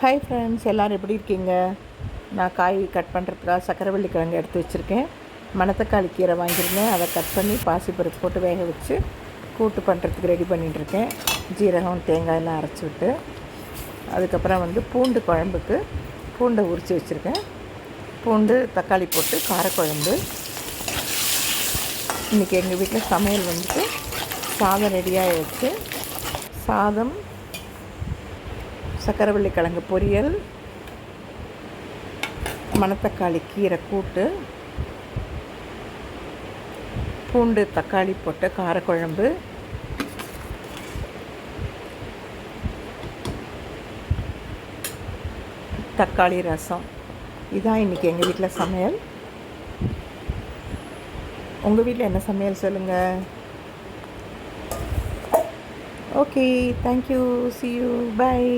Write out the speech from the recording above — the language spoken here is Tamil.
ஹாய் ஃப்ரெண்ட்ஸ், எல்லோரும் எப்படி இருக்கீங்க? நான் காய் கட் பண்ணுறதுக்காக சக்கரவள்ளி கிழங்கு எடுத்து வச்சுருக்கேன். மணத்தக்காளி கீரை வாங்கியிருந்தேன். அதை கட் பண்ணி பாசிப்பருப்பு போட்டு வேக வச்சு கூட்டு பண்ணுறதுக்கு ரெடி பண்ணிகிட்ருக்கேன். ஜீரகம் தேங்காயெல்லாம் அரைச்சி விட்டு அதுக்கப்புறம் பூண்டு குழம்புக்கு பூண்டை உரித்து வச்சுருக்கேன். பூண்டு தக்காளி போட்டு காரக்குழம்பு. இன்றைக்கி எங்கள் வீட்டில் சமையல் சாதம் ரெடியாகிடுச்சு. சாதம், சக்கரவள்ளி கிழங்கு பொரியல், மணத்தக்காளி கீரை கூட்டு, பூண்டு தக்காளி போட்ட காரக்குழம்பு, தக்காளி ரசம். இதான் இன்றைக்கி எங்கள் வீட்டில் சமையல். உங்கள் வீட்டில் என்ன சமையல் சொல்லுங்கள். Okay, thank you, see you, bye.